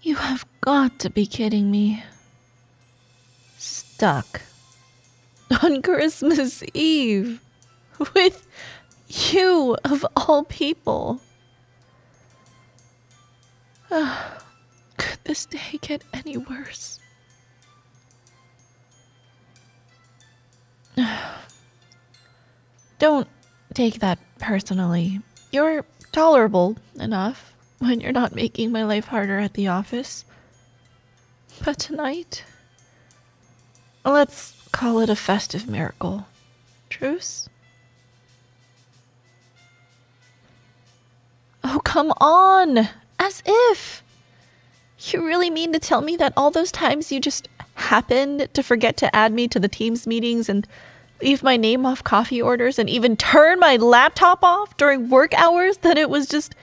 You have got to be kidding me. Stuck. On Christmas Eve. With you, of all people. Could this day get any worse? Don't take that personally. You're tolerable enough when you're not making my life harder at the office. But tonight, let's call it a festive miracle. Truce? Oh, come on! As if! You really mean to tell me that all those times you just happened to forget to add me to the Teams meetings and leave my name off coffee orders and even turn my laptop off during work hours, that it was just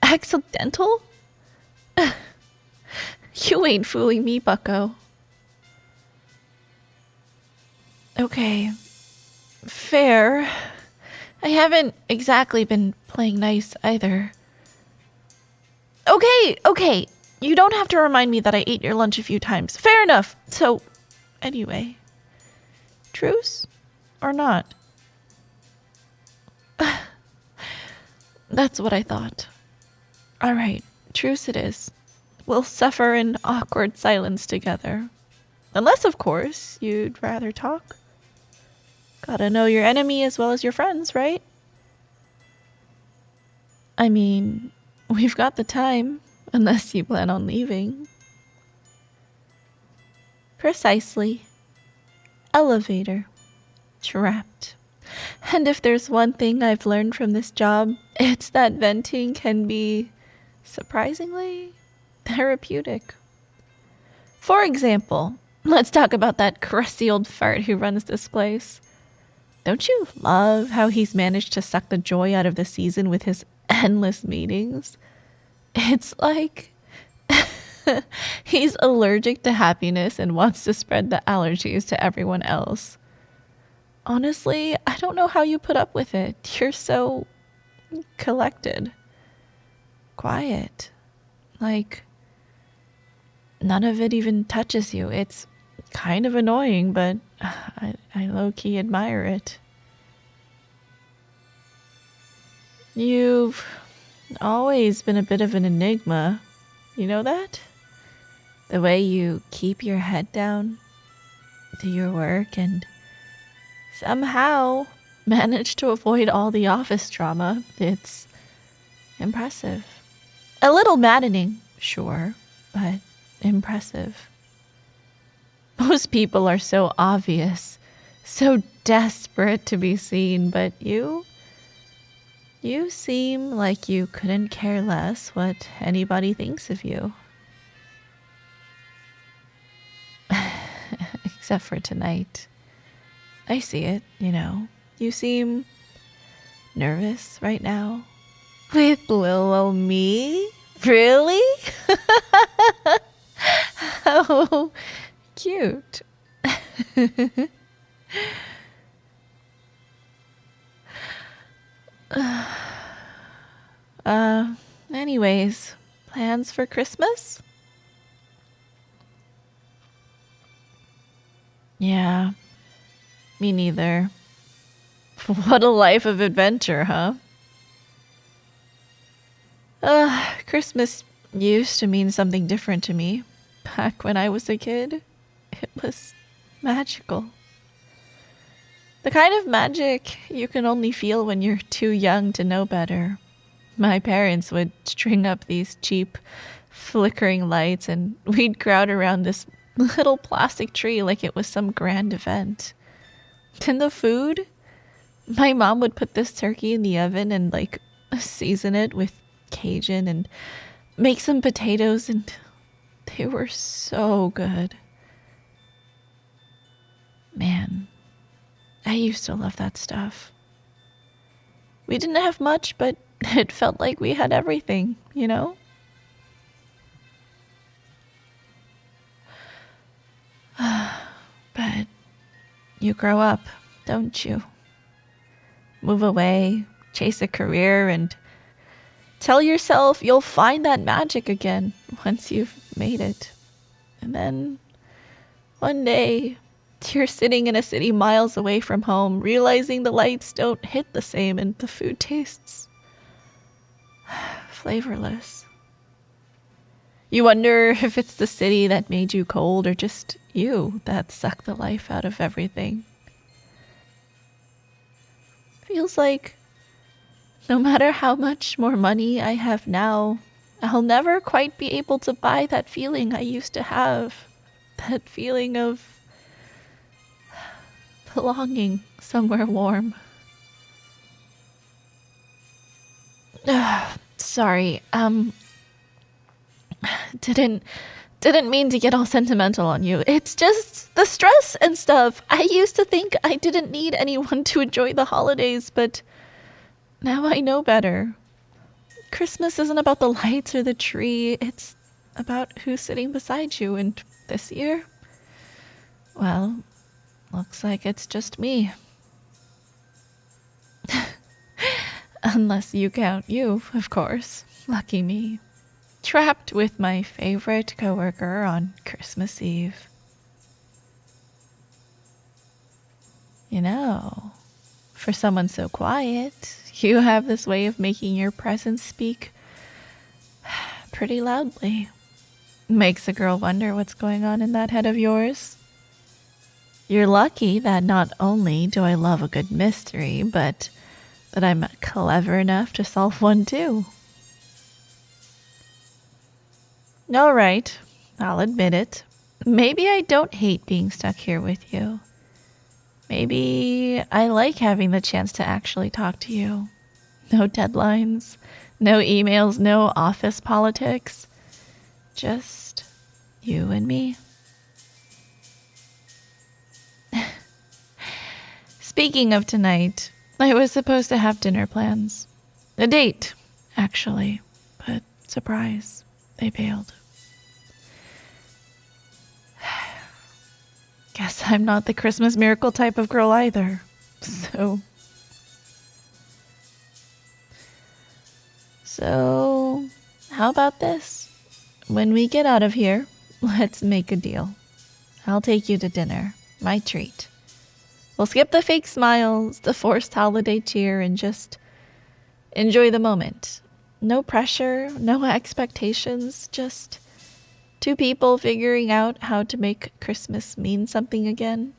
accidental? You ain't fooling me, bucko. Okay. Fair. I haven't exactly been playing nice either. Okay. You don't have to remind me that I ate your lunch a few times. Fair enough. So, anyway. Truce? Or not? That's what I thought. Alright, truce it is. We'll suffer in awkward silence together. Unless, of course, you'd rather talk. Gotta know your enemy as well as your friends, right? I mean, we've got the time, unless you plan on leaving. Precisely. Elevator. Trapped. And if there's one thing I've learned from this job, it's that venting can be surprisingly therapeutic. For example, let's talk about that crusty old fart who runs this place. Don't you love how he's managed to suck the joy out of the season with his endless meetings? It's like he's allergic to happiness and wants to spread the allergies to everyone else. Honestly, I don't know how you put up with it. You're so collected. Quiet. Like, none of it even touches you. It's kind of annoying, but I low-key admire it. You've always been a bit of an enigma. You know that? The way you keep your head down, do your work, and somehow manage to avoid all the office drama. It's impressive. A little maddening, sure, but impressive. Most people are so obvious, so desperate to be seen, but you seem like you couldn't care less what anybody thinks of you. Except for tonight. I see it, you know. You seem nervous right now. With little old me? Really? How cute. Anyways, plans for Christmas? Yeah, me neither. What a life of adventure, huh? Christmas used to mean something different to me. Back when I was a kid, it was magical. The kind of magic you can only feel when you're too young to know better. My parents would string up these cheap, flickering lights, and we'd crowd around this little plastic tree like it was some grand event. And the food? My mom would put this turkey in the oven and, like, season it with Cajun and make some potatoes, and they were so good. Man, I used to love that stuff. We didn't have much, but it felt like we had everything, you know? But you grow up, don't you? Move away, chase a career, and Tell yourself you'll find that magic again once you've made it. And then one day, you're sitting in a city miles away from home, realizing the lights don't hit the same and the food tastes flavorless. You wonder if it's the city that made you cold or just you that sucked the life out of everything. Feels like no matter how much more money I have now, I'll never quite be able to buy that feeling I used to have. That feeling of belonging somewhere warm. Sorry, didn't mean to get all sentimental on you. It's just the stress and stuff. I used to think I didn't need anyone to enjoy the holidays, but now I know better. Christmas isn't about the lights or the tree. It's about who's sitting beside you. And this year, well, looks like it's just me. Unless you count you, of course. Lucky me. Trapped with my favorite coworker on Christmas Eve. You know, for someone so quiet, you have this way of making your presence speak pretty loudly. Makes a girl wonder what's going on in that head of yours. You're lucky that not only do I love a good mystery, but that I'm clever enough to solve one too. All right, I'll admit it. Maybe I don't hate being stuck here with you. Maybe I like having the chance to actually talk to you. No deadlines, no emails, no office politics. Just you and me. Speaking of tonight, I was supposed to have dinner plans. A date, actually. But surprise, they bailed. Guess I'm not the Christmas miracle type of girl either. So, how about this? When we get out of here, let's make a deal. I'll take you to dinner, my treat. We'll skip the fake smiles, the forced holiday cheer, and just enjoy the moment. No pressure, no expectations, just two people figuring out how to make Christmas mean something again.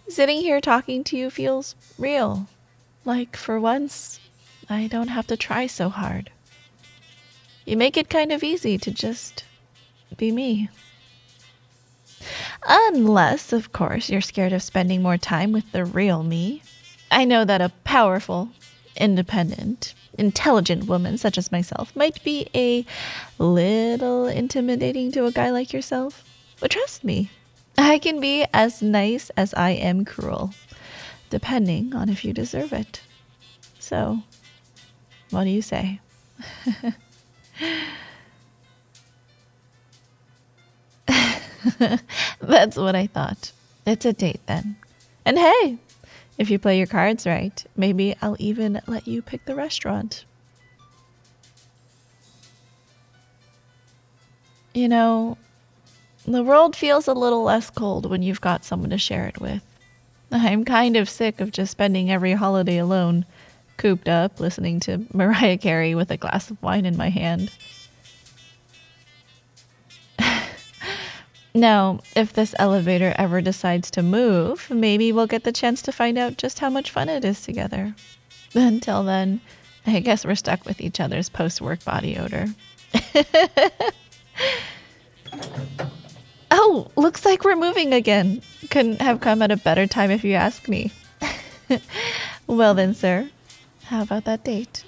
Sitting here talking to you feels real. Like, for once, I don't have to try so hard. You make it kind of easy to just be me. Unless, of course, you're scared of spending more time with the real me. I know that a powerful, independent, intelligent woman such as myself might be a little intimidating to a guy like yourself. But trust me, I can be as nice as I am cruel, depending on if you deserve it. So, what do you say? That's what I thought. It's a date then. And hey, if you play your cards right, maybe I'll even let you pick the restaurant. You know, the world feels a little less cold when you've got someone to share it with. I'm kind of sick of just spending every holiday alone, cooped up, listening to Mariah Carey with a glass of wine in my hand. Now, if this elevator ever decides to move, maybe we'll get the chance to find out just how much fun it is together. Until then, I guess we're stuck with each other's post-work body odor. Oh, looks like we're moving again. Couldn't have come at a better time if you ask me. Well then, sir, how about that date?